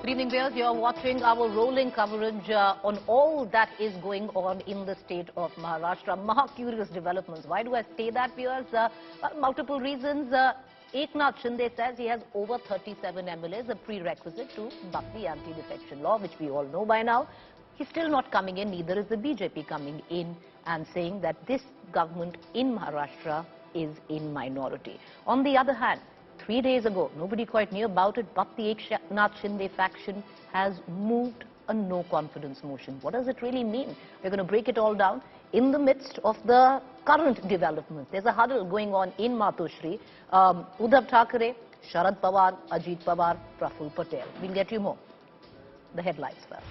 Good evening, viewers. You are watching our rolling coverage on all that is going on in the state of Maharashtra. Curious developments. Why do I say that, viewers? Well, multiple reasons. Eknath Shinde says he has over 37 MLAs, a prerequisite to buck the anti-defection law, which we all know by now. He's still not coming in, neither is the BJP coming in and saying that this government in Maharashtra is in minority. On the other hand, 3 days ago, nobody quite knew about it, but the Eknath Shinde faction has moved a no-confidence motion. What does it really mean? We're going to break it all down in the midst of the current developments. There's a huddle going on in Matoshree. Uddhav Thackerat, Sharad Pawar, Ajit Pawar, Praful Patel. We'll get you more. The headlines first.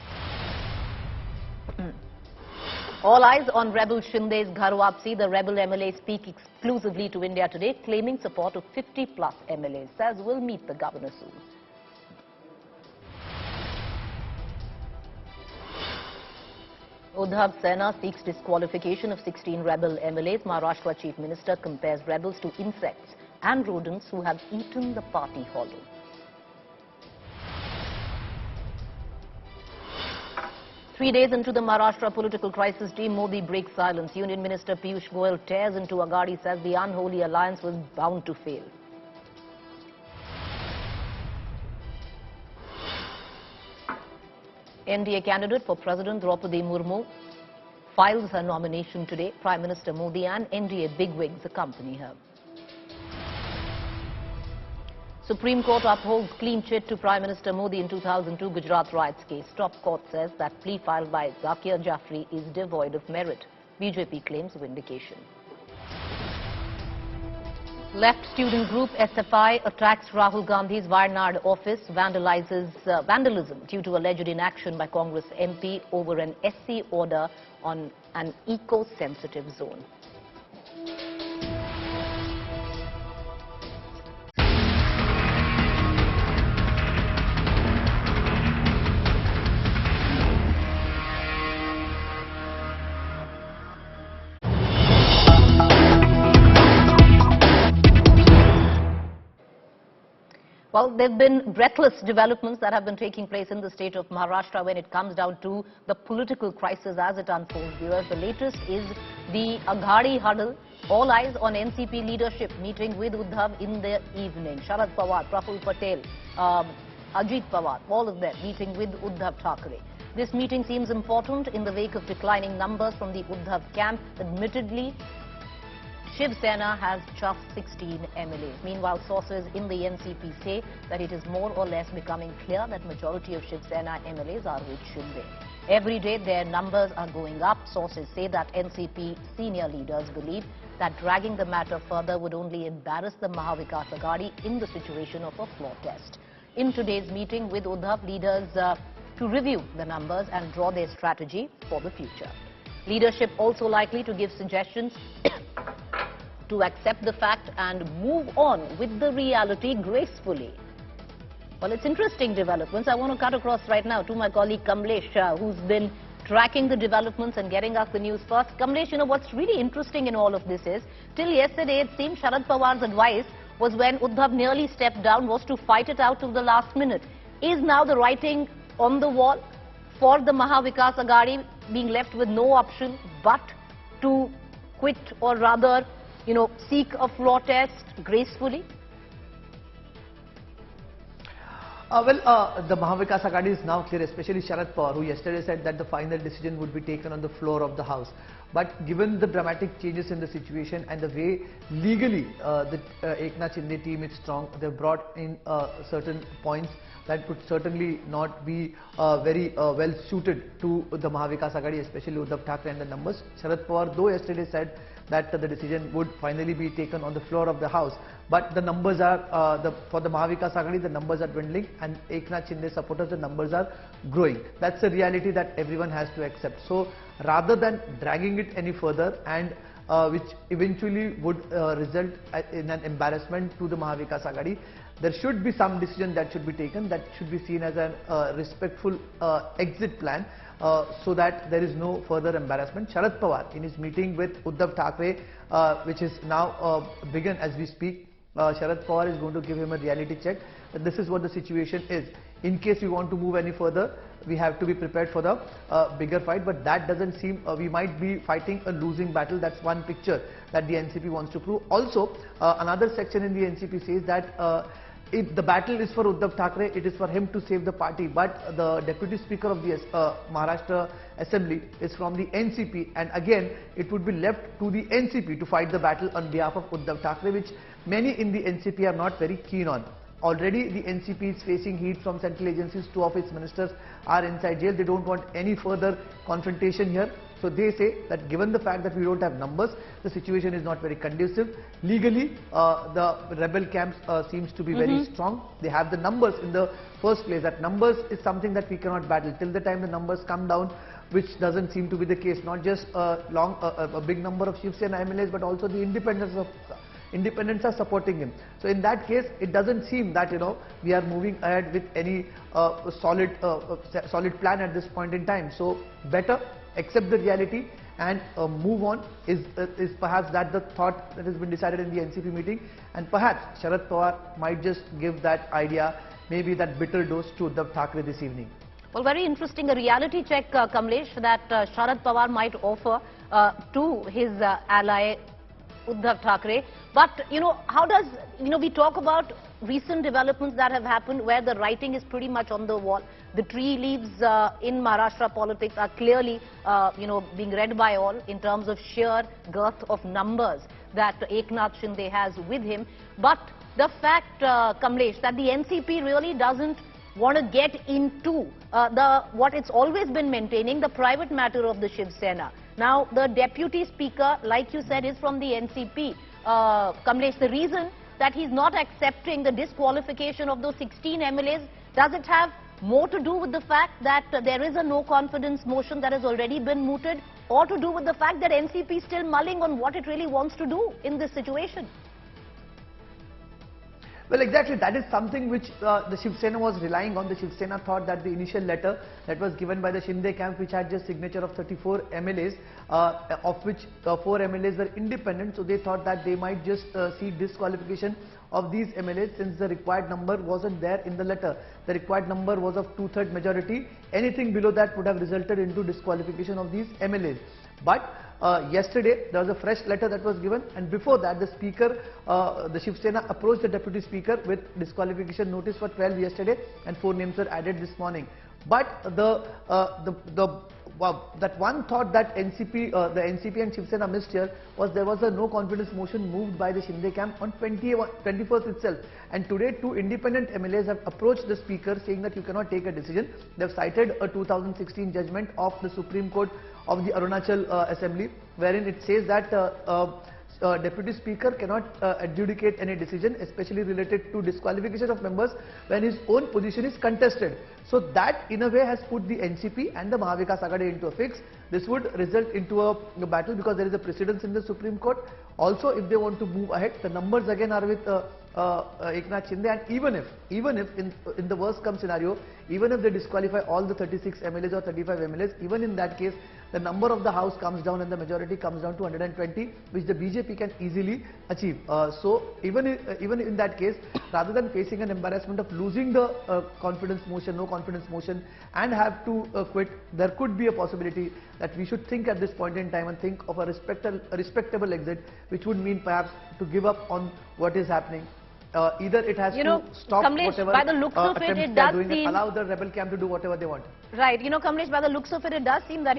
All eyes on rebel Shinde's Guwahati. The rebel MLA speak exclusively to India today, claiming support of 50+ MLAs. Says we'll meet the governor soon. Uddhavs Sena seeks disqualification of 16 rebel MLAs. Maharashtra Chief Minister compares rebels to insects and rodents who have eaten the party hollow. Three days into the Maharashtra political crisis, Team Modi breaks silence. Union Minister Piyush Goyal tears into Aghadi, says the unholy alliance was bound to fail. NDA candidate for President Draupadi Murmu files her nomination today. Prime Minister Modi and NDA bigwigs accompany her. Supreme Court upholds clean chit to Prime Minister Modi in 2002 Gujarat riots case. Top court says that plea filed by Zakir Jafri is devoid of merit. BJP claims vindication. Left student group SFI attacks Rahul Gandhi's Wayanad office, vandalism due to alleged inaction by Congress MP over an SC order on an eco-sensitive zone. Well, there have been breathless developments that have been taking place in the state of Maharashtra when it comes down to the political crisis as it unfolds. Viewers, the latest is the Aghadi huddle. All eyes on NCP leadership meeting with Uddhav in the evening. Sharad Pawar, Praful Patel, Ajit Pawar, all of them meeting with Uddhav Thackerat. This meeting seems important in the wake of declining numbers from the Uddhav camp. Admittedly, Shiv Sena has just 16 MLAs. Meanwhile, sources in the NCP say that it is more or less becoming clear that majority of Shiv Sena MLAs are with Shinde. Every day their numbers are going up. Sources say that NCP senior leaders believe that dragging the matter further would only embarrass the Mahavikas Aghadi in the situation of a floor test. In today's meeting with Uddhav, leaders to review the numbers and draw their strategy for the future. Leadership also likely to give suggestions to accept the fact and move on with the reality gracefully. Well, it's interesting developments. I want to cut across right now to my colleague Kamlesh, who's been tracking the developments and getting us the news first. Kamlesh, you know, what's really interesting in all of this is, till yesterday it seemed Sharad Pawar's advice was when Uddhav nearly stepped down was to fight it out to the last minute. Is now the writing on the wall for the Mahavikas Aghadi being left with no option but to quit, or rather, you know, seek a floor test gracefully? The Mahavikas Aghadi is now clear, especially Sharad Pawar, who yesterday said that the final decision would be taken on the floor of the House. But given the dramatic changes in the situation and the way legally the Eknath Shinde team is strong, they've brought in certain points that would certainly not be very well suited to the Mahavikas Aghadi, especially Uddhav Thackerat and the numbers. Sharad Pawar, though yesterday said that the decision would finally be taken on the floor of the House, but the numbers are, for the Mahavikas Aghadi, the numbers are dwindling, and Eknath Shinde supporters, the numbers are growing. That's a reality that everyone has to accept. So rather than dragging it any further, and which eventually would result in an embarrassment to the Mahavikas Aghadi, there should be some decision that should be taken, that should be seen as a respectful exit plan, so that there is no further embarrassment. Sharad Pawar, in his meeting with Uddhav Thackerat, which is now begun as we speak, Sharad Pawar is going to give him a reality check. This is what the situation is. In case we want to move any further, we have to be prepared for the bigger fight, but that doesn't seem, we might be fighting a losing battle. That's one picture that the NCP wants to prove. Also, another section in the NCP says that if the battle is for Uddhav Thackerat, it is for him to save the party, but the Deputy Speaker of the Maharashtra Assembly is from the NCP, and again it would be left to the NCP to fight the battle on behalf of Uddhav Thackerat, which many in the NCP are not very keen on. Already the NCP is facing heat from central agencies. 2 of its ministers are inside jail. They don't want any further confrontation here. So they say that given the fact that we don't have numbers, the situation is not very conducive. Legally, the rebel camp seems to be very strong. They have the numbers in the first place. That numbers is something that we cannot battle. Till the time the numbers come down, which doesn't seem to be the case. Not just a big number of Shiv Sena MLAs, but also the independents are supporting him. So in that case, it doesn't seem that we are moving ahead with any solid plan at this point in time. So better accept the reality and move on is perhaps that the thought that has been decided in the NCP meeting, and perhaps Sharad Pawar might just give that idea, maybe that bitter dose to Uddhav Thackerat this evening. Well, very interesting, a reality check, Kamlesh, that Sharad Pawar might offer to his ally Uddhav Thackerat. But, how does, we talk about recent developments that have happened where the writing is pretty much on the wall. The tea leaves in Maharashtra politics are clearly, being read by all in terms of sheer girth of numbers that Eknath Shinde has with him. But the fact, Kamlesh, that the NCP really doesn't want to get into what it's always been maintaining, the private matter of the Shiv Sena. Now, the Deputy Speaker, like you said, is from the NCP. Kamlesh, the reason that he's not accepting the disqualification of those 16 MLAs, does it have more to do with the fact that there is a no confidence motion that has already been mooted, or to do with the fact that NCP is still mulling on what it really wants to do in this situation? Well, exactly. That is something which the Shiv Sena was relying on. The Shiv Sena thought that the initial letter that was given by the Shinde camp, which had just signature of 34 MLAs, of which 4 MLAs were independent, so they thought that they might just seek disqualification of these MLAs since the required number wasn't there in the letter. The required number was of 2/3 majority. Anything below that would have resulted into disqualification of these MLAs. But yesterday there was a fresh letter that was given, and before that the Speaker, the Shiv Sena approached the Deputy Speaker with disqualification notice for 12 yesterday, and 4 names were added this morning. But that one thought that the NCP and Shiv Sena missed here was there was a no confidence motion moved by the Shinde camp on 21st itself, and today 2 independent MLAs have approached the Speaker saying that you cannot take a decision. They have cited a 2016 judgment of the Supreme Court of the Arunachal Assembly, wherein it says that Deputy Speaker cannot adjudicate any decision, especially related to disqualification of members when his own position is contested. So that in a way has put the NCP and the Mahavikas Aghadi into a fix. This would result into a battle because there is a precedence in the Supreme Court. Also, if they want to move ahead, the numbers again are with Eknath Shinde, and even if in the worst come scenario, even if they disqualify all the 36 MLAs or 35 MLAs, even in that case, the number of the House comes down and the majority comes down to 120, which the BJP can easily achieve. So even in that case, rather than facing an embarrassment of losing the no confidence motion and have to quit, there could be a possibility that we should think at this point in time and think of a respectable exit, which would mean perhaps to give up on what is happening. Either it has to stop Kamlesh, whatever by the looks of it they are doing seem, and allow the rebel camp to do whatever they want. Right, Kamlesh, by the looks of it does seem that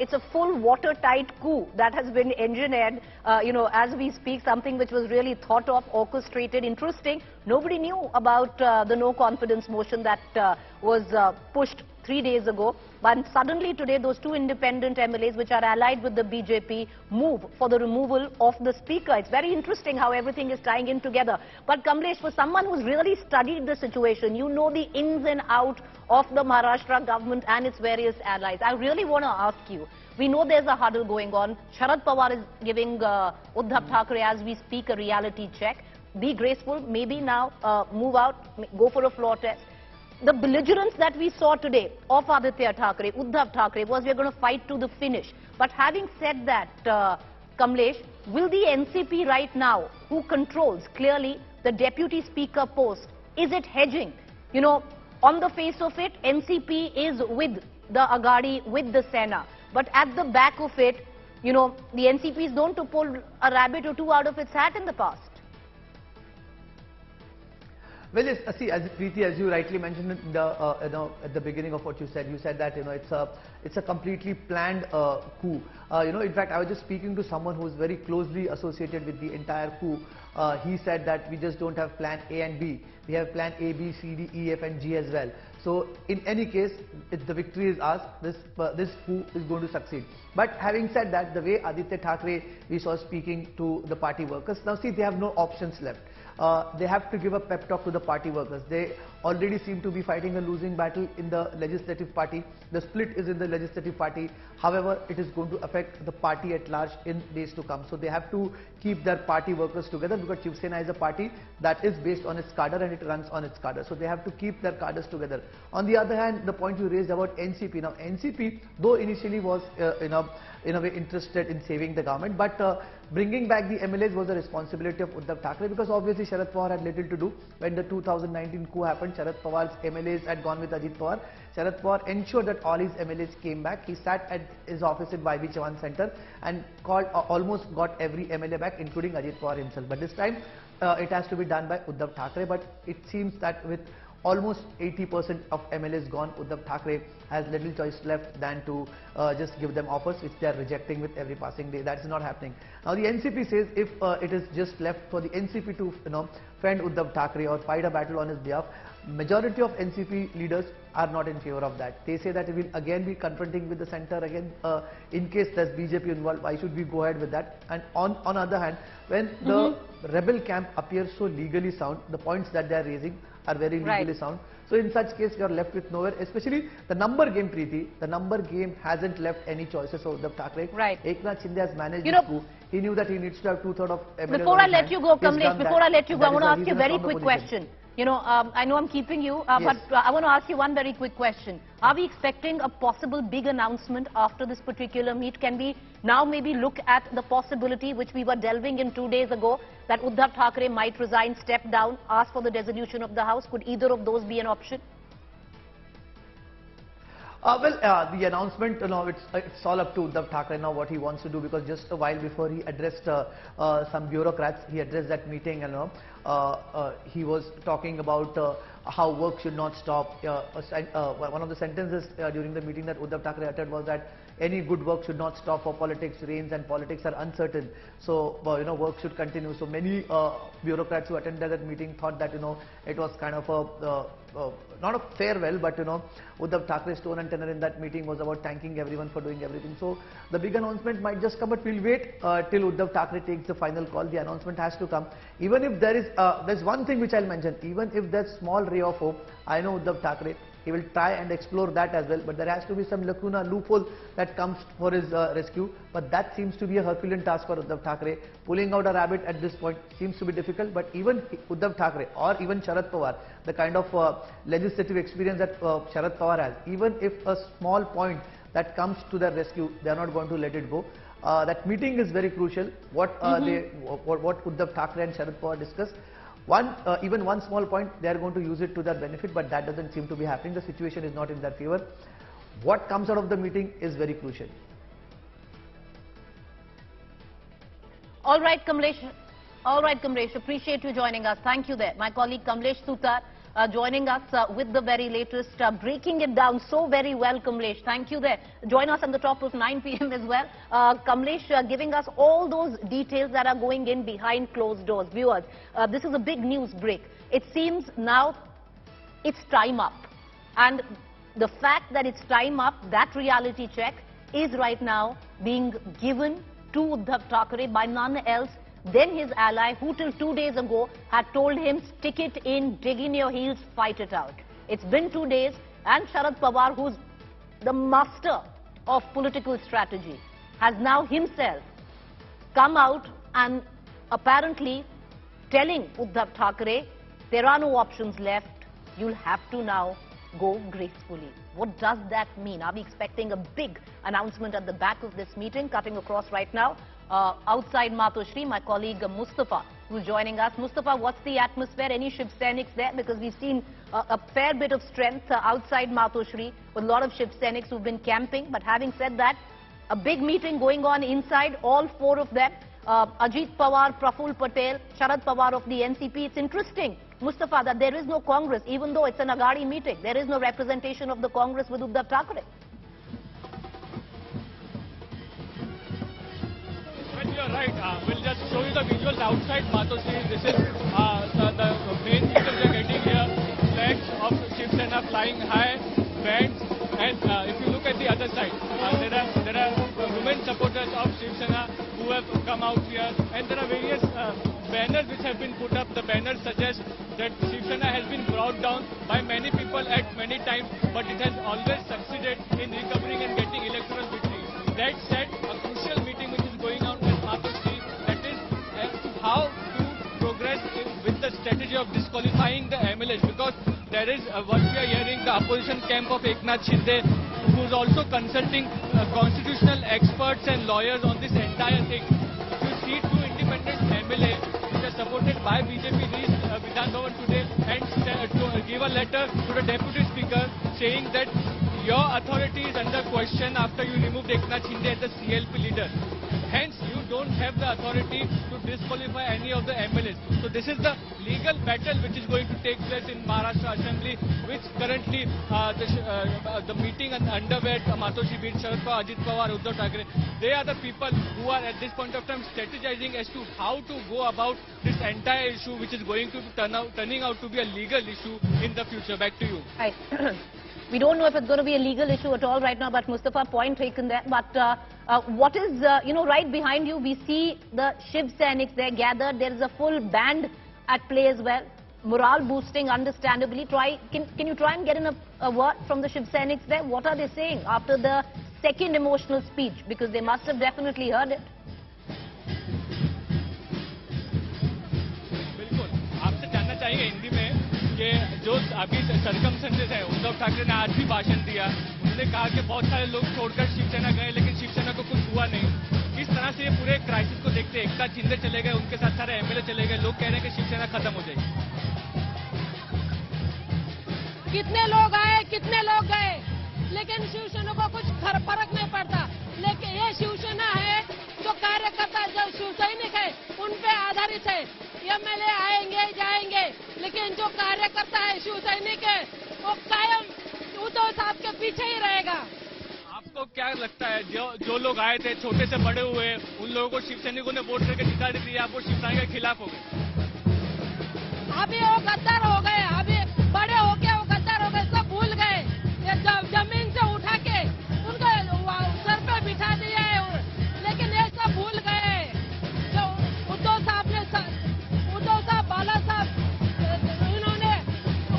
it's a full watertight coup that has been engineered, as we speak, something which was really thought of, orchestrated, interesting. Nobody knew about the no confidence motion that was pushed 3 days ago, but suddenly today those 2 independent MLAs which are allied with the BJP move for the removal of the Speaker. It's very interesting how everything is tying in together. But Kamlesh, for someone who's really studied the situation, you know the ins and outs of the Maharashtra government and its various allies. I really want to ask you, we know there's a huddle going on. Sharad Pawar is giving Uddhav Thackerat as we speak a reality check. Be graceful, maybe now move out, go for a floor test. The belligerence that we saw today of Aditya Thackerat, Uddhav Thackerat, was we're going to fight to the finish. But having said that, Kamlesh, will the NCP right now, who controls clearly the deputy speaker post, is it hedging? You know, on the face of it, NCP is with the Aghadi, with the Sena. But at the back of it, you know, the NCP is known to pull a rabbit or two out of its hat in the past. Well, yes, see, as Preeti, as you rightly mentioned in the, at the beginning of what you said that it's a completely planned coup. In fact, I was just speaking to someone who is very closely associated with the entire coup. He said that we just don't have plan A and B. We have plan A, B, C, D, E, F, and G as well. So, in any case, if the victory is ours, this coup is going to succeed. But having said that, the way Aditya Thackerat we saw speaking to the party workers, now see, they have no options left. They have to give a pep talk to the party workers. They already seem to be fighting a losing battle in the legislative party. The split is in the legislative party. However, it is going to affect the party at large in days to come. So they have to keep their party workers together, because Shiv Sena is a party that is based on its cadre and it runs on its cadre. So they have to keep their cadres together. On the other hand, the point you raised about NCP. Now NCP, though initially was in a way interested in saving the government, but bringing back the MLAs was the responsibility of Uddhav Thackerat, because obviously Sharad Pawar had little to do. When the 2019 coup happened, Sharad Pawar's MLAs had gone with Ajit Pawar. Sharad Pawar ensured that all his MLAs came back. He sat at his office at YB Chavan Center and almost got every MLA back, including Ajit Pawar himself. But this time it has to be done by Uddhav Thackerat. But it seems that with almost 80% of MLAs gone, Uddhav Thackerat has little choice left than to just give them offers which they are rejecting with every passing day. That's not happening. Now the NCP says if it is just left for the NCP to fend Uddhav Thackerat or fight a battle on his behalf, majority of NCP leaders are not in favor of that. They say that we will again be confronting with the centre again. In case there's BJP involved, why should we go ahead with that? And on other hand, when the rebel camp appears so legally sound, the points that they are raising are very legally sound. So in such case, you are left with nowhere, especially the number game, Preeti. The number game hasn't left any choices for Uddhav Thackerat. Eknath Shinde has managed this coup. He knew that he needs to have 2/3 of MLAs. Before I let you go, Kamlesh, before I let you go, I want to ask you a very quick question. I know I'm keeping you, but I want to ask you one very quick question. Are we expecting a possible big announcement after this particular meet? Can we now maybe look at the possibility which we were delving in 2 days ago, that Uddhav Thackerat might resign, step down, ask for the dissolution of the House? Could either of those be an option? The announcement, it's all up to Uddhav Thackerat now what he wants to do, because just a while before he addressed some bureaucrats, he addressed that meeting and he was talking about how work should not stop. One of the sentences during the meeting that Uddhav Thackerat uttered was that any good work should not stop, for politics reigns and politics are uncertain. So, work should continue. So many bureaucrats who attended that meeting thought that, it was kind of not a farewell, but Uddhav Thackerat's tone and tenor in that meeting was about thanking everyone for doing everything. So the big announcement might just come, but we'll wait till Uddhav Thackerat takes the final call. The announcement has to come. Even if there is, there's one thing which I'll mention. Even if there's small ray of hope, I know Uddhav Thackerat, he will try and explore that as well, but there has to be some lacuna, loophole that comes for his rescue. But that seems to be a Herculean task for Uddhav Thackerat. Pulling out a rabbit at this point seems to be difficult, but even Uddhav Thackerat or even Sharad Pawar, the kind of legislative experience that Sharad Pawar has, even if a small point that comes to their rescue, they are not going to let it go. That meeting is very crucial. What Uddhav Thackerat and Sharad Pawar discussed. Even one small point, they are going to use it to their benefit, but that doesn't seem to be happening. The situation is not in their favor. What comes out of the meeting is very crucial. All right, Kamlesh. Appreciate you joining us. Thank you there. My colleague Kamlesh Sutar joining us with the very latest, breaking it down so very well, Kamlesh. Thank you there. Join us on the top of 9 p.m. as well. Kamlesh giving us all those details that are going in behind closed doors. Viewers, this is a big news break. It seems now it's time up. And the fact that it's time up, that reality check is right now being given to Uddhav Thackerat by none else than his ally, who till 2 days ago had told him, stick it in, dig in your heels, fight it out. It's been 2 days, and Sharad Pawar, who's the master of political strategy, has now himself come out and apparently telling Uddhav Thackerat, there are no options left, you'll have to now go gracefully. What does that mean? Are we expecting a big announcement at the back of this meeting? Cutting across right now outside Matoshree, my colleague Mustafa, who's joining us. Mustafa, what's the atmosphere? Any Shiv Senics there? Because we've seen a fair bit of strength outside Matoshree with a lot of Shiv Senics who've been camping. But having said that, a big meeting going on inside, all four of them. Ajit Pawar, Praful Patel, Sharad Pawar of the NCP. It's interesting, Mustafa, that there is no Congress, even though it's an Aghadi meeting. There is no representation of the Congress with Uddhav Thackerat. Well, you're right. We'll just show you the visuals outside Matoshree. This is the main features we are getting here. Flags of Shiv Sena flying high, bands, and if you look at the other side, there are women supporters of Shiv Sena who have come out here, and there are various banners which have been put up. The banners suggest that Shiv Sena has been brought down by many people at many times, but it has always succeeded in recovering and getting electoral victories. That said, a crucial meeting which is going on at Matoshree, that is how to progress with the strategy of disqualifying the MLAs, because there is what we are hearing, the opposition camp of Eknath Shinde, who is also consulting constitutional experts and lawyers on this entire thing. If you see two independent MLAs which are supported by BJP reached Vidhan Bhavan today and to give a letter to the Deputy Speaker saying that your authority is under question after you removed Eknath Shinde as the CLP leader. Hence, you don't have the authority to disqualify any of the MLAs. So this is the legal battle which is going to take place in Maharashtra Assembly, which currently the meeting underway at Matoshree, be it Sharad Pawar, Ajit Pawar, Uddhav Thackerat. They are the people who are at this point of time strategizing as to how to go about this entire issue, which is going to be turning out to be a legal issue in the future. Back to you. Right. We don't know if it's going to be a legal issue at all right now, but Mustafa, point taken there. But what is, right behind you, we see the Shiv Senics there gathered. There is a full band at play as well. Morale boosting, understandably. Can you try and get in a word from the Shiv Senics there? What are they saying after the second emotional speech? Because they must have definitely heard it. बिल्कुल आपसे जानना चाहिए हिंदी में कि जो अभी circumstances है, उद्धव ठाकरे ने आज भी भाषण दिया. उन्होंने कहा कि बहुत सारे लोग छोड़कर शिवसेना गए, लेकिन शिवसेना को कुछ हुआ नहीं. किस तरह से ये पूरे क्राइसिस को देखते हैं? एकनाथ शिंदे चले गए, उनके साथ सारे एमएलए चले गए, लोग कह रहे हैं कि शिवसेना खत्म हो जाएगी. कितने लोग आए, कितने लोग गए, लेकिन शिवसेना को कुछ फर्क नहीं पड़ता. लेकिन ये शिवसेना है जो कार्यकर्ता, जो शिव सैनिक है, उन पे आधारित है. एमएलए आएंगे जाएंगे, लेकिन जो कार्यकर्ता है, शिव सैनिक है, वो कायम उद्धव साहब के पीछे ही रहेगा. आपको क्या लगता है, जो लोग आए थे, छोटे से बड़े हुए, उन लोगों को शिव सैनिकों ने वोट करके जिता दिया, आप वो शिवसेना के खिलाफ हो गए? अभी वो गद्दार हो गए, अभी बड़े हो गए, वो गद्दार हो गए, सब भूल गए. जमीन से उठा के उनको सर पे बिठा दिया है, लेकिन ये सब भूल गए. जो उद्धव साहब, बाला साहब, इन्होंने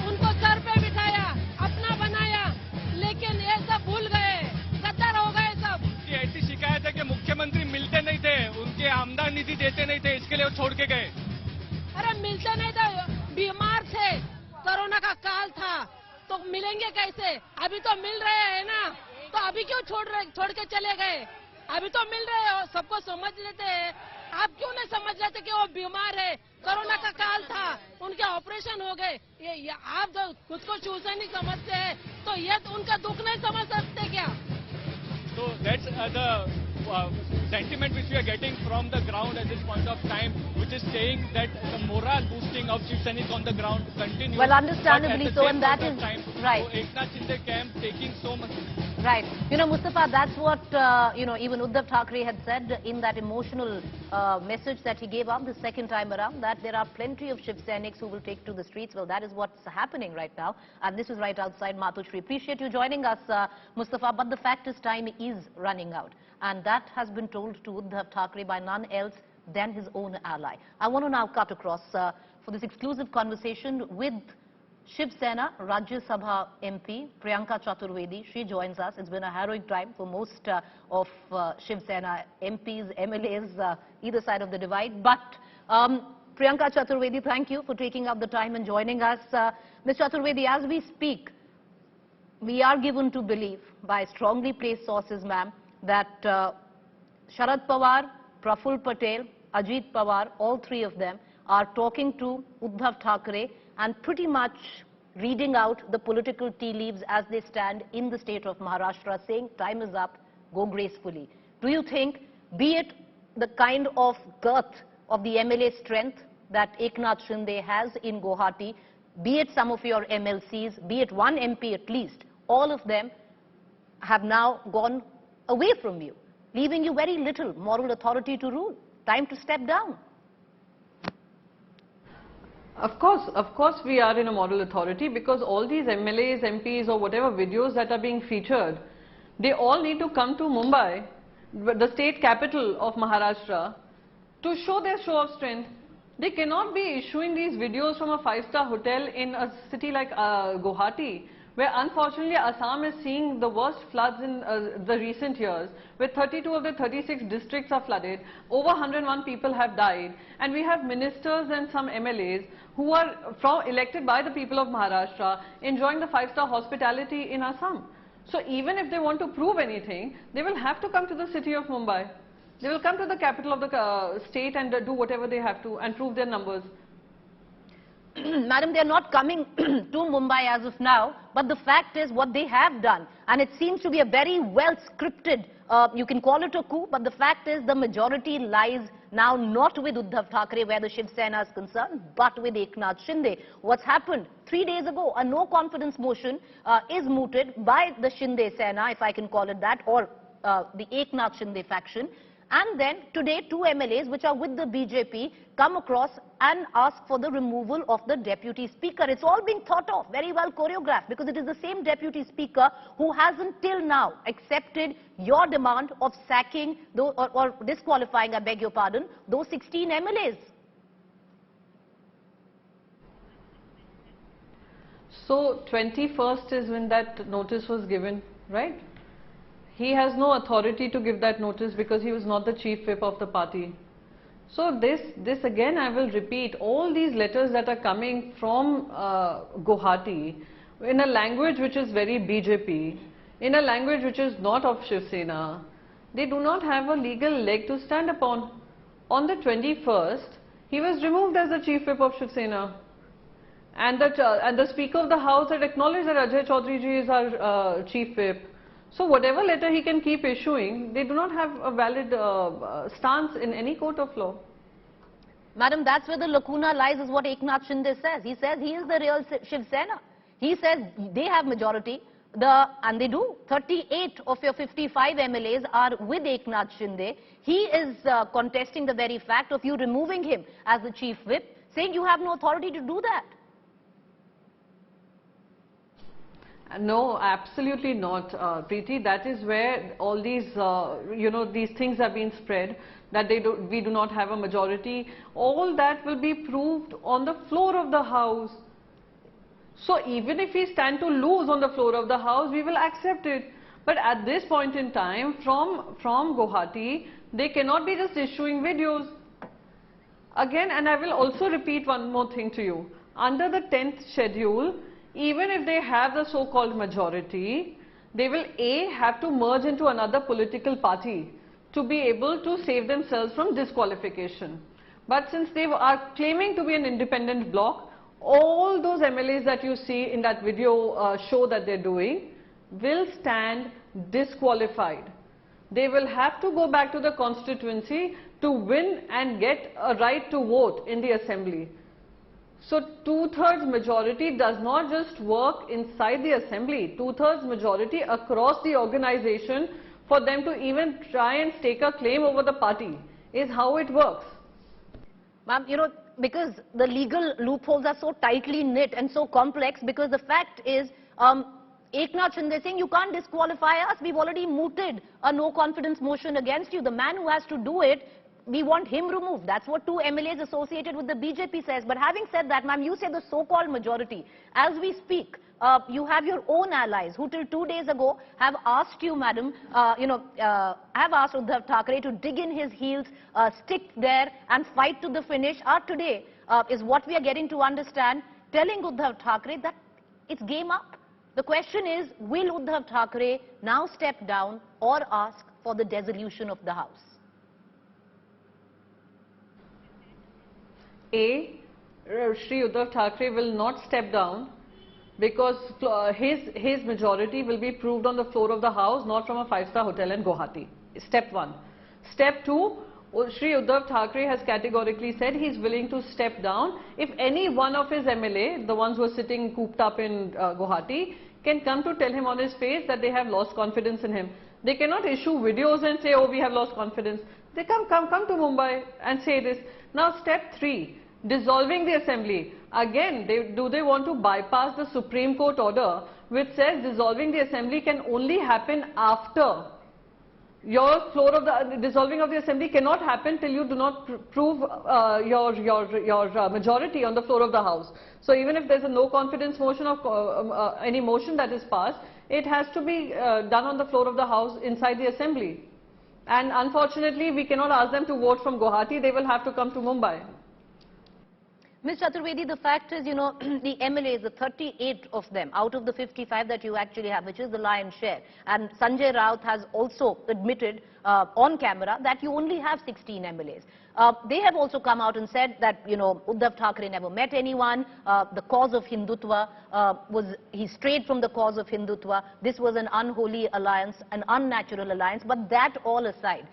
उनको सर पे बिठाया, अपना बनाया, लेकिन ये सब भूल गए, गद्दार हो गए सब. ऐसी शिकायत है कि मुख्यमंत्री मिलते नहीं थे, उनके आमदनी निधि देते नहीं थे, इसके लिए वो छोड़ के गए. अरे मिलते नहीं थे, बीमार थे, कोरोना का काल था, तो मिलेंगे कैसे? अभी तो मिल रहे हैं ना, तो अभी क्यों छोड़ के चले गए? अभी तो मिल रहे हो, सबको समझ लेते हैं. आप क्यों नहीं समझ लेते कि वो बीमार है, कोरोना का काल था, उनके ऑपरेशन हो गए. ये आप जो खुद को शिवसैनिक समझते हैं, तो ये उनका दुख नहीं समझ सकते क्या? So that's the sentiment which we are getting from the ground at this point of time, which is saying that the morale boosting of Shiv Senics on the ground continues. Well, understandably so, and that is right. So Eknath Shinde camp taking so much. Right. Mustafa, that's what, even Uddhav Thackerat had said in that emotional message that he gave up the second time around, that there are plenty of Shiv Senics who will take to the streets. Well, that is what's happening right now. And this is right outside Matoshree. Appreciate you joining us, Mustafa. But the fact is, time is running out. And that has been told to Uddhav Thackerat by none else than his own ally. I want to now cut across for this exclusive conversation with Shiv Sena Rajya Sabha MP Priyanka Chaturvedi. She joins us. It's been a harrowing time for most of Shiv Sena MPs, MLAs, either side of the divide. But Priyanka Chaturvedi, thank you for taking up the time and joining us. Ms. Chaturvedi, as we speak, we are given to believe by strongly placed sources, ma'am, that Sharad Pawar, Praful Patel, Ajit Pawar, all three of them are talking to Uddhav Thackerat and pretty much reading out the political tea leaves as they stand in the state of Maharashtra, saying time is up, go gracefully. Do you think, be it the kind of girth of the MLA strength that Eknath Shinde has in Guwahati, be it some of your MLCs, be it one MP at least, all of them have now gone away from you, leaving you very little moral authority to rule? Time to step down. Of course we are in a moral authority, because all these MLAs, MPs or whatever videos that are being featured, they all need to come to Mumbai, the state capital of Maharashtra, to show their show of strength. They cannot be issuing these videos from a 5-star hotel in a city like Guwahati, where unfortunately Assam is seeing the worst floods in the recent years, where 32 of the 36 districts are flooded, over 101 people have died, and we have ministers and some MLAs who are elected by the people of Maharashtra enjoying the 5-star hospitality in Assam. So even if they want to prove anything, they will have to come to the city of Mumbai. They will come to the capital of the state and do whatever they have to and prove their numbers. Madam, they are not coming to Mumbai as of now, but the fact is what they have done, and it seems to be a very well scripted, you can call it a coup, but the fact is the majority lies now not with Uddhav Thackerat where the Shiv Sena is concerned, but with Eknath Shinde. What's happened? 3 days ago, a no confidence motion is mooted by the Shinde Sena, if I can call it that, or the Eknath Shinde faction. And then today 2 MLAs which are with the BJP come across and ask for the removal of the deputy speaker. It's all being thought of, very well choreographed, because it is the same deputy speaker who hasn't till now accepted your demand of sacking or disqualifying, I beg your pardon, those 16 MLAs. So 21st is when that notice was given, right? He has no authority to give that notice because he was not the chief whip of the party. So this again I will repeat, all these letters that are coming from Guwahati in a language which is very BJP, in a language which is not of Shiv Sena, they do not have a legal leg to stand upon. On the 21st, he was removed as the chief whip of Shiv Sena. And the Speaker of the House had acknowledged that Ajay Choudhry ji is our chief whip. So whatever letter he can keep issuing, they do not have a valid stance in any court of law. Madam, that's where the lacuna lies, is what Eknath Shinde says. He says he is the real Shiv Sena. He says they have majority, and they do. 38 of your 55 MLAs are with Eknath Shinde. He is contesting the very fact of you removing him as the chief whip, saying you have no authority to do that. No, absolutely not, Preeti. That is where all these, these things have been spread, that we do not have a majority. All that will be proved on the floor of the House. So even if we stand to lose on the floor of the House, we will accept it. But at this point in time, from Guwahati, they cannot be just issuing videos. Again, and I will also repeat one more thing to you. Under the 10th schedule, even if they have the so-called majority, they will have to merge into another political party to be able to save themselves from disqualification. But since they are claiming to be an independent bloc, all those MLAs that you see in that video show that they're doing will stand disqualified. They will have to go back to the constituency to win and get a right to vote in the assembly. So 2/3 majority does not just work inside the assembly, 2/3 majority across the organization for them to even try and stake a claim over the party is how it works. Ma'am, because the legal loopholes are so tightly knit and so complex, because the fact is, Eknath Shinde saying you can't disqualify us, we've already mooted a no confidence motion against you. The man who has to do it, we want him removed. That's what 2 MLAs associated with the BJP says. But having said that, ma'am, you say the so-called majority. As we speak, you have your own allies who till 2 days ago have asked you, madam, have asked Uddhav Thackerat to dig in his heels, stick there and fight to the finish. Today is what we are getting to understand, telling Uddhav Thackerat that it's game up. The question is, will Uddhav Thackerat now step down or ask for the dissolution of the House? Shri Uddhav Thackerat will not step down because his majority will be proved on the floor of the house, not from a 5-star hotel in Guwahati. Step 1. Step 2, Shri Uddhav Thackerat has categorically said he is willing to step down if any one of his MLA, the ones who are sitting cooped up in Guwahati, can come to tell him on his face that they have lost confidence in him. They cannot issue videos and say, oh, we have lost confidence. They come to Mumbai and say this. Now step 3, dissolving the assembly. Again, do they want to bypass the Supreme Court order which says dissolving the assembly can only happen after your floor of the dissolving of the assembly cannot happen till you do not prove your majority on the floor of the house. So even if there is a no confidence motion of any motion that is passed, it has to be done on the floor of the house inside the assembly. And unfortunately, we cannot ask them to vote from Guwahati. They will have to come to Mumbai. Ms. Chaturvedi, the fact is, the MLAs, the 38 of them out of the 55 that you actually have, which is the lion's share. And Sanjay Raut has also admitted on camera that you only have 16 MLAs. They have also come out and said that, Uddhav Thackerat never met anyone. The cause of Hindutva he strayed from the cause of Hindutva. This was an unholy alliance, an unnatural alliance. But that all aside,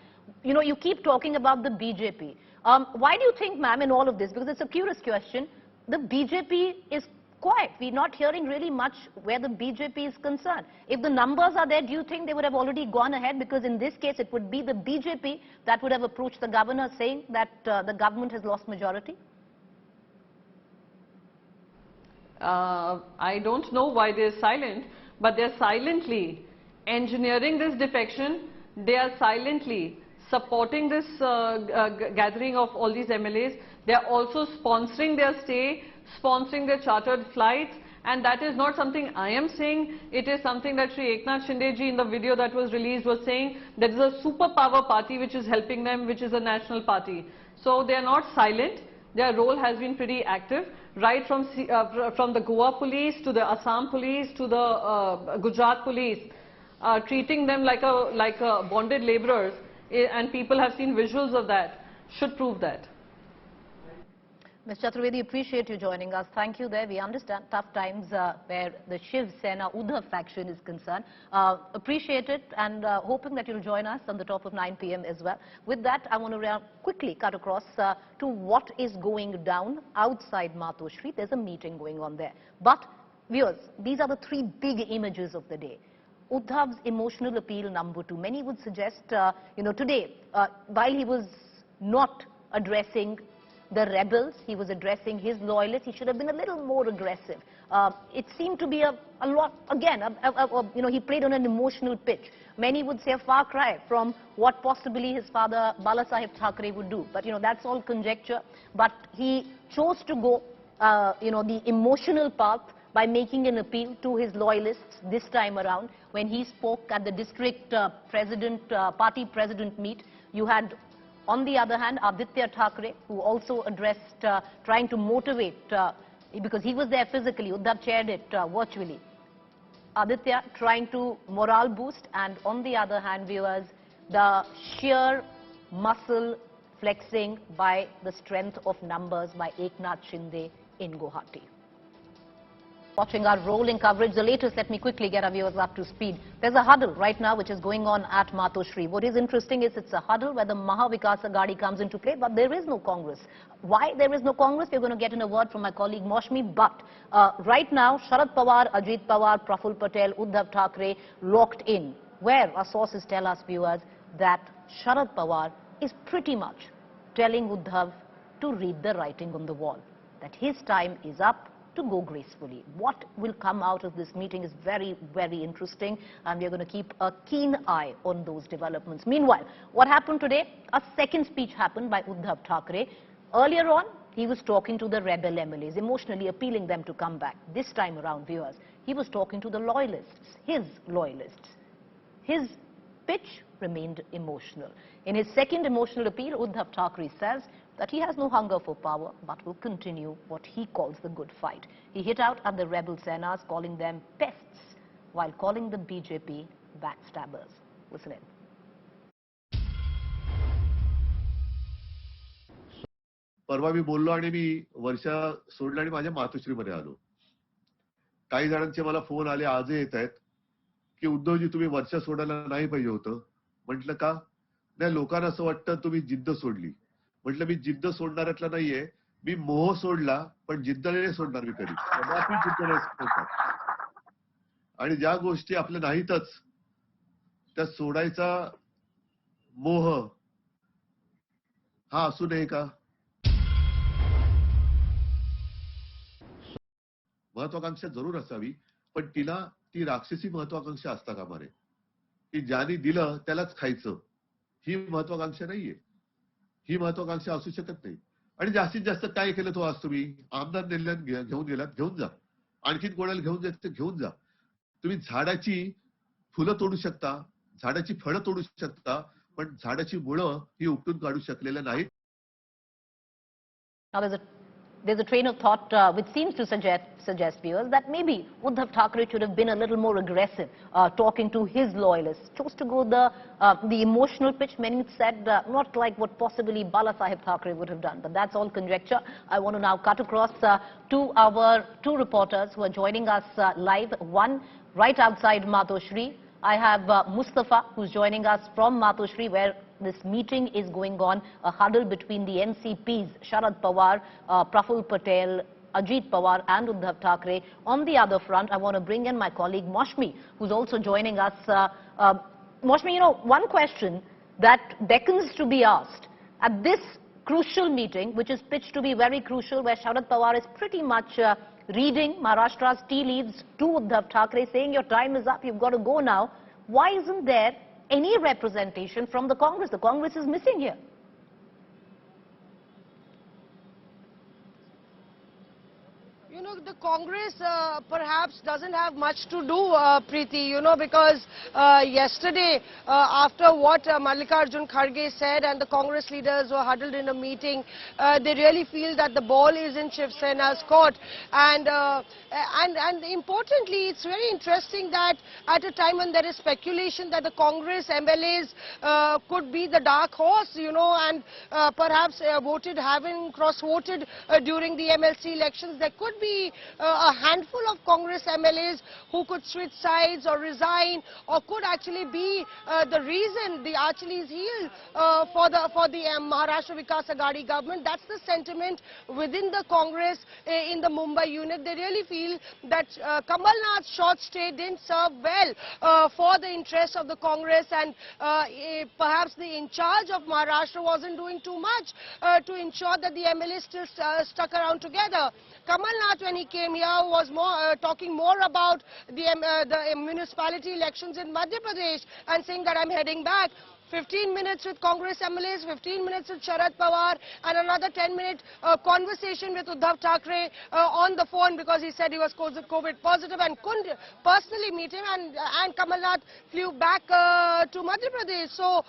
you keep talking about the BJP. Why do you think, ma'am, in all of this, because it's a curious question, the BJP is quiet? We're not hearing really much where the BJP is concerned. If the numbers are there, do you think they would have already gone ahead? Because in this case, it would be the BJP that would have approached the governor saying that the government has lost majority? I don't know why they're silent, but they're silently engineering this defection. They are silently supporting this gathering of all these MLAs. They are also sponsoring their stay, sponsoring their chartered flights, and that is not something I am saying. It is something that Shri Eknath Shinde ji in the video that was released was saying that is a superpower party which is helping them, which is a national party. So they are not silent. Their role has been pretty active, right from the Goa police to the Assam police to the Gujarat police, treating them like a bonded laborers. And people have seen visuals of that, should prove that. Ms. Chaturvedi, appreciate you joining us. Thank you there. We understand tough times where the Shiv Sena Uddhav faction is concerned. Appreciate it and hoping that you'll join us on the top of 9 p.m. as well. With that, I want to quickly cut across to what is going down outside Matoshree. There's a meeting going on there. But viewers, these are the 3 big images of the day. Uddhav's emotional appeal number 2. Many would suggest, today, while he was not addressing the rebels, he was addressing his loyalists, he should have been a little more aggressive. It seemed to be a lot, again, he played on an emotional pitch. Many would say a far cry from what possibly his father, Balasaheb Thackerat, would do. But, that's all conjecture. But he chose to go, the emotional path by making an appeal to his loyalists this time around. When he spoke at the district party president meet, you had, on the other hand, Aditya Thackerat, who also addressed, trying to motivate, because he was there physically, Uddhav chaired it virtually. Aditya trying to morale boost, and on the other hand, viewers, the sheer muscle flexing by the strength of numbers by Eknath Shinde in Guwahati. Watching our rolling coverage, the latest, let me quickly get our viewers up to speed. There's a huddle right now which is going on at Matoshree. What is interesting is it's a huddle where the Maha Vikas Aghadi comes into play, but there is no Congress. Why there is no Congress? We're going to get in a word from my colleague Matoshree. But right now, Sharad Pawar, Ajit Pawar, Praful Patel, Uddhav Thackerat locked in. Where our sources tell us, viewers, that Sharad Pawar is pretty much telling Uddhav to read the writing on the wall, that his time is up to go gracefully. What will come out of this meeting is very, very interesting, and we are going to keep a keen eye on those developments. Meanwhile, what happened today? A second speech happened by Uddhav Thackerat. Earlier on, he was talking to the rebel MLAs, emotionally appealing them to come back. This time around, viewers, he was talking to the loyalists, his loyalists. His pitch remained emotional. In his second emotional appeal, Uddhav Thackerat says that he has no hunger for power, but will continue what he calls the good fight. He hit out at the rebel Senas, calling them pests, while calling the BJP backstabbers. Listen in. परवा मी बोललो आणि मी वर्षा सोडलं आणि माझ्या मातोश्रीमध्ये आलो. काही जणांचे मला phone आले, आजही येत आहेत, की उद्धवजी तुम्ही वर्षा सोडायला नाही पाहिजे होतं. म्हटलं का? नाही, लोकांना असं वाटतं तुम्ही जिद्द सोडली. म्हटलं मी जिद्द सोडणाऱ्यातला नाहीये, मी मोह सोडला, पण जिद्द नाही सोडणार मी कधी. कदापि जिद्द नाही सोडणार. आणि ज्या गोष्टी आपल्या नाहीतच त्या सोडायचा मोह हा असू नये का? महत्वाकांक्षा जरूर असावी, पण तिला ती राक्षसी महत्वाकांक्षा असता कामा नये, की ज्याने दिलं त्यालाच खायचं. ही महत्वाकांक्षा नाहीये. ही महत्वाकांक्षा असू शकत नाही. आणि जास्तीत जास्त काय केलं तो आज तुम्ही? आमदार नेल्यात, घेऊन गेलात, घेऊन जा. आणखीन कोणाला घेऊन जायचं घेऊन जा. तुम्ही झाडाची फुलं तोडू शकता, झाडाची फळं तोडू शकता, पण झाडाची मुळं ही उपटून काढू शकलेल्या नाहीत. There's a train of thought which seems to suggest viewers that maybe Uddhav Thackerat should have been a little more aggressive talking to his loyalists. Chose to go the emotional pitch. Many said not like what possibly Bala Sahib Thackerat would have done. But that's all conjecture. I want to now cut across to our two reporters who are joining us live. One right outside Matoshree. I have Mustafa, who's joining us from Matoshree, where this meeting is going on, a huddle between the NCPs, Sharad Pawar, Praful Patel, Ajit Pawar and Uddhav Thackerat. On the other front, I want to bring in my colleague Matoshree, who's also joining us. Matoshree, you know, one question that beckons to be asked at this crucial meeting, which is pitched to be very crucial, where Sharad Pawar is pretty much reading Maharashtra's tea leaves to Uddhav Thackerat, saying your time is up, you've got to go now. Why isn't there any representation from the Congress? The Congress is missing here. You know, the Congress perhaps doesn't have much to do, Preeti, you know, because yesterday, after what Mallikarjun Kharge said and the Congress leaders were huddled in a meeting, they really feel that the ball is in Shiv Sena's court. And importantly, it's very interesting that at a time when there is speculation that the Congress MLAs could be the dark horse, you know, and perhaps having cross-voted during the MLC elections, there could be a handful of Congress MLAs who could switch sides or resign, or could actually be the reason, the Achilles heel for the Maharashtra Vikas Aghadi government. That's the sentiment within the Congress in the Mumbai unit. They really feel that Kamal Nath's short stay didn't serve well for the interests of the Congress, and perhaps the in charge of Maharashtra wasn't doing too much to ensure that the MLAs still stuck around together. Kamal Nath, when he came here, was talking more about the municipality elections in Madhya Pradesh and saying that I'm heading back. 15 minutes with Congress MLAs, 15 minutes with Sharad Pawar, and another 10-minute conversation with Uddhav Thackerat on the phone, because he said he was COVID positive and couldn't personally meet him, and Kamal Nath flew back to Madhya Pradesh. So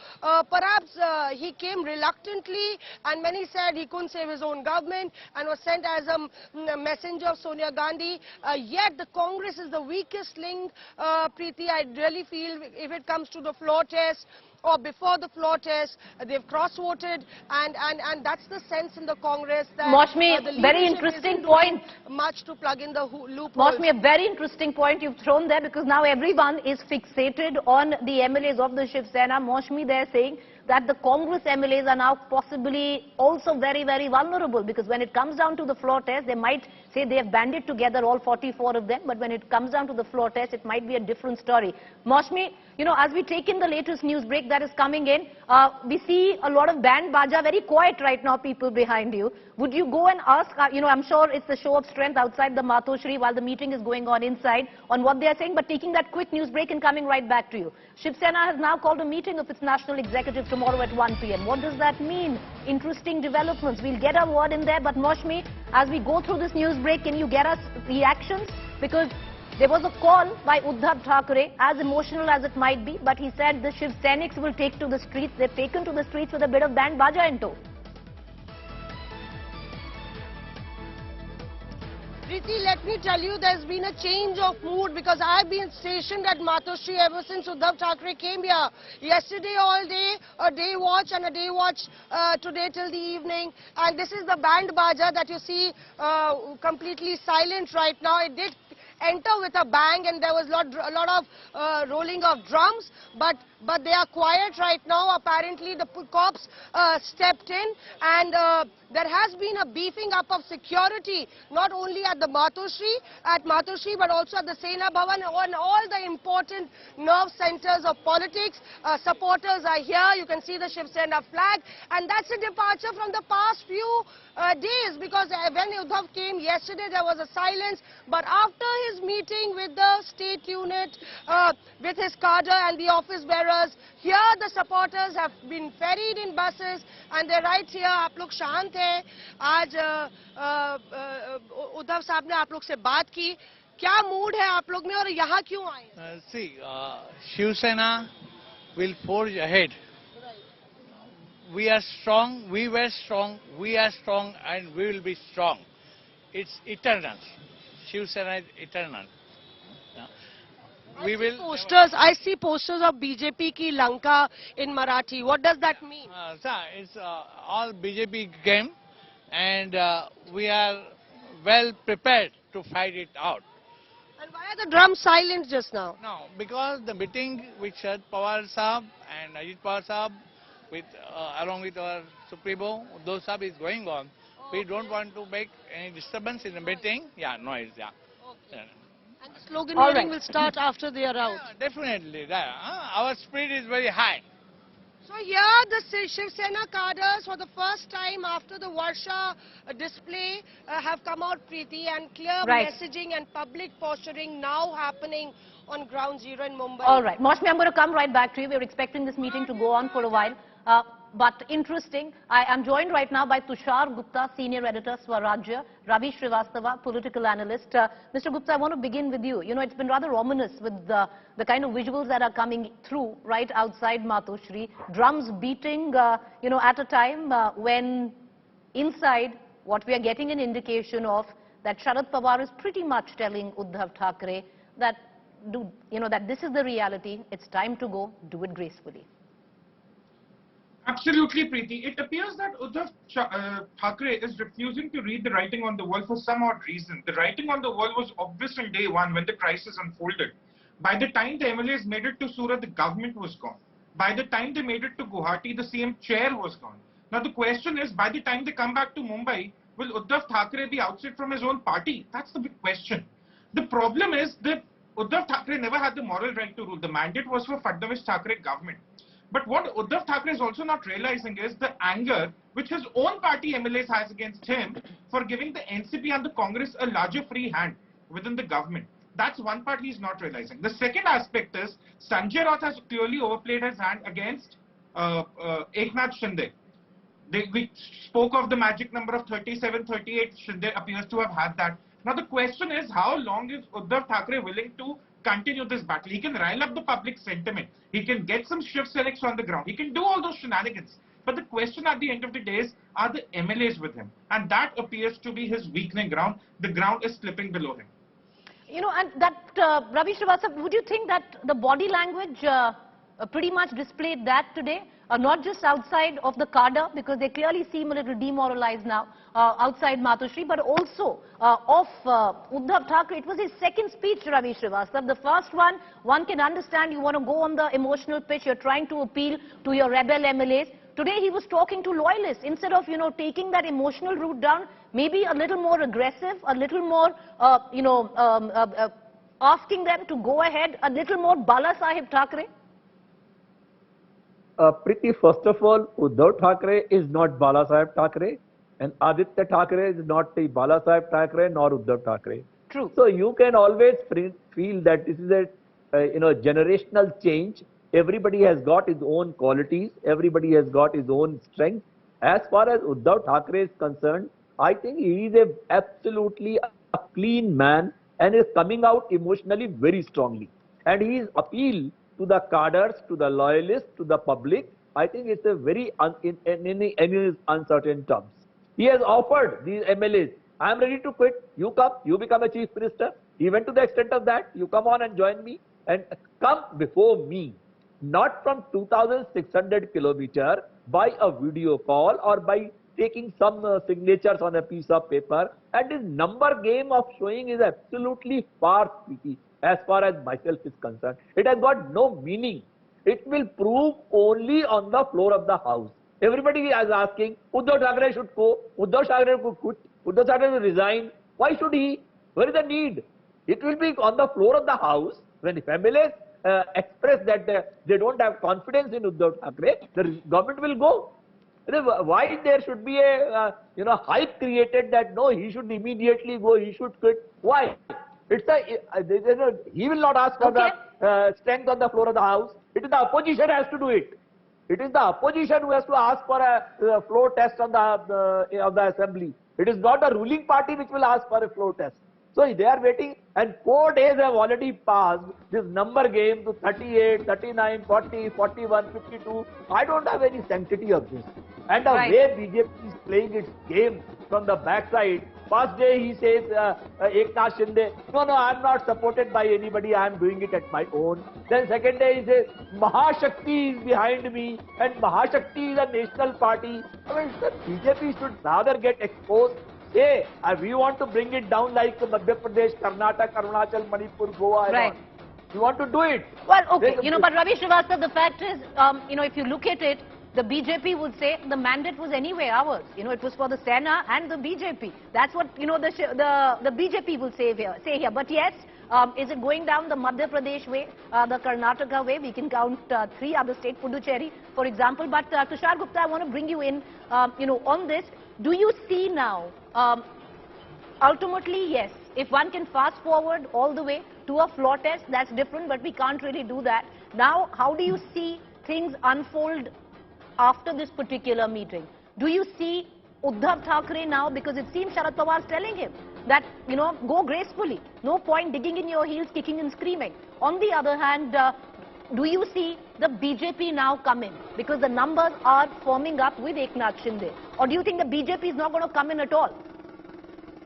perhaps he came reluctantly, and many said he couldn't save his own government and was sent as a messenger of Sonia Gandhi. Yet the Congress is the weakest link, Preeti. I really feel if it comes to the floor test, or before the floor test, they've cross-voted, and that's the sense in the Congress that Matoshree, very interesting point. Much to plug in the loopholes. Matoshree, a very interesting point you've thrown there, because now everyone is fixated on the MLAs of the Shiv Sena. Matoshree, they're saying that the Congress MLAs are now possibly also very, very vulnerable, because when it comes down to the floor test, they might say they have banded together, all 44 of them, but when it comes down to the floor test, it might be a different story. Matoshree, you know, as we take in the latest news break that is coming in, we see a lot of band baja, very quiet right now, people behind you. Would you go and ask, you know, I'm sure it's a show of strength outside the Matoshree while the meeting is going on inside, on what they are saying, but taking that quick news break and coming right back to you. Shiv Sena has now called a meeting of its national executive tomorrow at 1 p.m. What does that mean? Interesting developments. We'll get a word in there, but Matoshree, as we go through this news break, can you get us reactions? Because there was a call by Uddhav Thackerat, as emotional as it might be, but he said the Shiv Senics will take to the streets. They've taken to the streets with a bit of band baja in tow. Preeti, let me tell you, there's been a change of mood because I've been stationed at Matoshree ever since Uddhav Thackerat came here. Yesterday all day, a day watch and a day watch today till the evening. And this is the band baja that you see completely silent right now. It did enter with a bang and there was a lot of rolling of drums, but they are quiet right now. Apparently the cops stepped in, and there has been a beefing up of security, not only at the Matoshree, but also at the Sena Bhavan and all the important nerve centers of politics. Supporters are here. You can see the Shiv Sena flag, and that's a departure from the past few days, because when Uddhav came yesterday there was a silence, but after his meeting with the state unit, with his cadre and the office bearers, here the supporters have been ferried in buses and they're right here. आप लोग शांत हैं. आज उद्धव साहब ने आप लोग से बात की. क्या मूड है आप लोग में और यहाँ क्यों आए? See, Shiv Sena will forge ahead. We are strong, we were strong, we are strong, and we will be strong. It's eternal. Shiv Sena is eternal. We will. I see posters of BJP ki Lanka in Marathi. What does that mean? It's all BJP game, and we are well prepared to fight it out. And why are the drums silent just now? No, because the meeting with Sharad Pawar Sahab and Ajit Pawar Sahab, with along with our Supremo, Uddhav Sahab is going on. We don't want to make any disturbance in the meeting. Yeah, noise. Yeah. Okay. And the sloganeering will start after they are out. Yeah, definitely. Our spirit is very high. So here the Shiv Sena cadres for the first time after the Varsha display have come out, Preeti, and clear messaging and public posturing now happening on ground zero in Mumbai. All right. Mosmi, I'm going to come right back to you. We're expecting this meeting to go on for a while. But interesting, I am joined right now by Tushar Gupta, Senior Editor, Swarajya, Ravi Srivastava, Political Analyst. Mr. Gupta, I want to begin with you. You know, it's been rather ominous with the kind of visuals that are coming through right outside Matoshree. Drums beating, you know, at a time when inside what we are getting an indication of that Sharad Pawar is pretty much telling Uddhav Thackerat that, that this is the reality, it's time to go, do it gracefully. Absolutely, Preeti. It appears that Uddhav Thackerat is refusing to read the writing on the wall for some odd reason. The writing on the wall was obvious on day one when the crisis unfolded. By the time the MLAs made it to Surat, the government was gone. By the time they made it to Guwahati, the CM chair was gone. Now the question is, by the time they come back to Mumbai, will Uddhav Thackerat be ousted from his own party? That's the big question. The problem is that Uddhav Thackerat never had the moral right to rule. The mandate was for Fadnavis Thackerat government. But what Uddhav Thackerat is also not realizing is the anger which his own party MLAs has against him for giving the NCP and the Congress a larger free hand within the government. That's one part he's not realizing. The second aspect is Sanjay Raut has clearly overplayed his hand against Eknath Shinde. We spoke of the magic number of 37, 38. Shinde appears to have had that. Now the question is, how long is Uddhav Thackerat willing to continue this battle? He can rile up the public sentiment. He can get some Shiv Senex on the ground. He can do all those shenanigans. But the question at the end of the day is, are the MLAs with him? And that appears to be his weakening ground. The ground is slipping below him. You know, and that, Ravi Srivastava, would you think that the body language pretty much displayed that today? Not just outside of the cadre, because they clearly seem a little demoralized now, outside Matoshree, but also of Uddhav Thackerat. It was his second speech, Ravi Srivastava. The first one can understand you want to go on the emotional pitch, you're trying to appeal to your rebel MLAs. Today he was talking to loyalists. Instead of, taking that emotional route down, maybe a little more aggressive, a little more, asking them to go ahead, a little more Bala Sahib Thackerat. Preeti, first of all, Uddhav Thackerat is not Bala Sahib Thackerat, and Aditya Thackerat is not the Bala Sahib Thackerat nor Uddhav Thackerat. True. So you can always feel that this is a generational change. Everybody has got his own qualities. Everybody has got his own strength. As far as Uddhav Thackerat is concerned, I think he is absolutely a clean man and is coming out emotionally very strongly. And his appeal to the cadres, to the loyalists, to the public, I think it's a very in any uncertain terms. He has offered these MLAs, I am ready to quit. You come, you become a chief minister. He went to the extent of that. You come on and join me and come before me. Not from 2,600 kilometers by a video call or by taking some signatures on a piece of paper. And this number game of showing is absolutely farce, as far as myself is concerned. It has got no meaning. It will prove only on the floor of the house. Everybody is asking, Uddhav Thackerat should go, Uddhav Thackerat could quit, Uddhav Thackerat will resign. Why should he? Where is the need? It will be on the floor of the house when if MLAs express that they don't have confidence in Uddhav Thackerat, the government will go. Why there should be a hype created that no, he should immediately go, he should quit? Why? It's he will not ask for the strength on the floor of the house. It is the opposition has to do it. It is the opposition who has to ask for a floor test on the assembly. It is not the ruling party which will ask for a floor test. So they are waiting, and 4 days have already passed. This number game to 38, 39, 40, 41, 52. I don't have any sanctity of this. And the way BJP is playing its game from the backside. First day he says, Eknath Shinde, no, I am not supported by anybody, I am doing it at my own. Then second day he says, Mahashakti is behind me, and Mahashakti is a national party. I mean, the BJP should rather get exposed. Hey, we want to bring it down like Madhya Pradesh, Karnataka, Arunachal, Manipur, Goa. Right. We want to do it. Well, okay, but Ravi Srivastava, the fact is, if you look at it, the BJP would say the mandate was anyway ours. It was for the Sena and the BJP. That's what, the BJP will say here. But yes, is it going down the Madhya Pradesh way, the Karnataka way? We can count 3 other states, Puducherry, for example. But Tushar Gupta, I want to bring you in, on this. Do you see now, ultimately, yes, if one can fast forward all the way to a floor test, that's different, but we can't really do that. Now, how do you see things unfold after this particular meeting? Do you see Uddhav Thackerat now, because it seems Sharad Pawar is telling him that, go gracefully, no point digging in your heels, kicking and screaming. On the other hand, do you see the BJP now come in? Because the numbers are forming up with Eknath Shinde. Or do you think the BJP is not going to come in at all?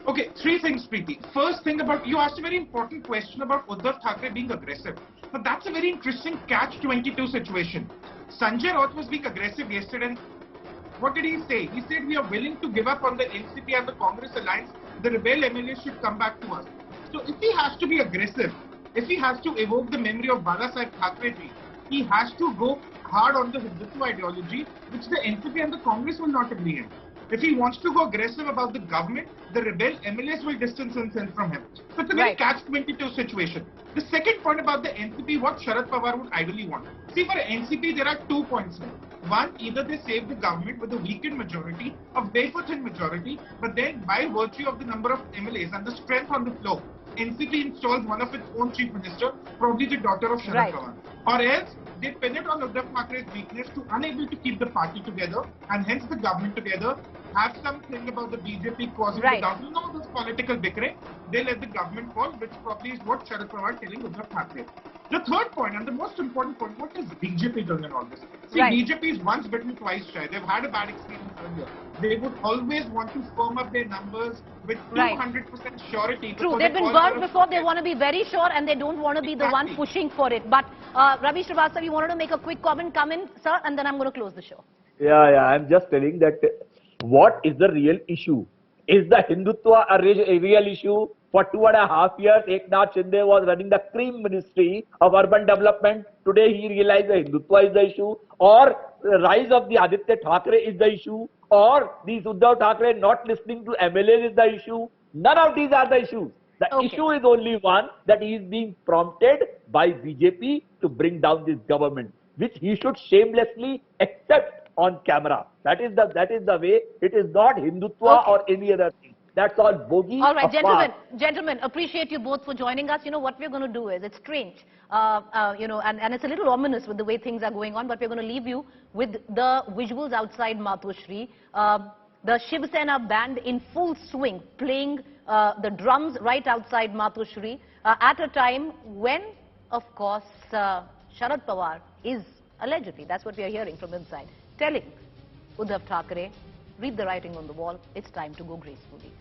Okay, 3 things, Preeti. First thing about, you asked a very important question about Uddhav Thackerat being aggressive. But that's a very interesting catch-22 situation. Sanjay Raut was being aggressive yesterday, and what did he say? He said we are willing to give up on the NCP and the Congress alliance. The rebel MLAs should come back to us. So if he has to be aggressive, if he has to evoke the memory of Babasaheb Thackerat, he has to go hard on the Hindutva ideology, which the NCP and the Congress will not agree in. If he wants to go aggressive about the government, the rebel MLAs will distance themselves from him. So it's a very catch-22 situation. The second point about the NCP, what Sharad Pawar would ideally want. See, for NCP, there are 2 points here. One, either they save the government with a weakened majority, a wafer-thin majority, but then by virtue of the number of MLAs and the strength on the floor, NCP installs one of its own chief minister, probably the daughter of Sharad Pawar. Or else, they pin it on Uddhav Thackerat's weakness to unable to keep the party together and hence the government together, have something about the BJP causing the downfall. No, this political bickering, they let the government fall, which probably is what Sharad Pawar is telling Uddhav Thackerat. The third point, and the most important point, what is BJP doing in all this? See, BJP is once bitten, twice shy. They've had a bad experience earlier. They would always want to firm up their numbers with 200% surety. True, they've been burned before, they want to be very sure and they don't want to be the one pushing for it. But Ravi Srivastava, you wanted to make a quick comment, come in, sir, and then I'm going to close the show. Yeah, I'm just telling that what is the real issue? Is the Hindutva a real issue? For 2.5 years, Eknath Shinde was running the cream ministry of urban development. Today he realized the Hindutva is the issue, or the rise of the Aditya Thackerat is the issue, or these Uddhav Thackerat not listening to MLAs is the issue. None of these are the issues. The issue is only one, that he is being prompted by BJP to bring down this government, which he should shamelessly accept on camera. That is the way. It is not Hindutva or any other thing. That's all bogey. All right, gentlemen, appreciate you both for joining us. What we're going to do is, it's strange, and it's a little ominous with the way things are going on, but we're going to leave you with the visuals outside Matoshree. The Shiv Sena band in full swing, playing the drums right outside Matoshree at a time when, of course, Sharad Pawar is allegedly, that's what we are hearing from inside, telling Uddhav Thackerat, read the writing on the wall, it's time to go gracefully.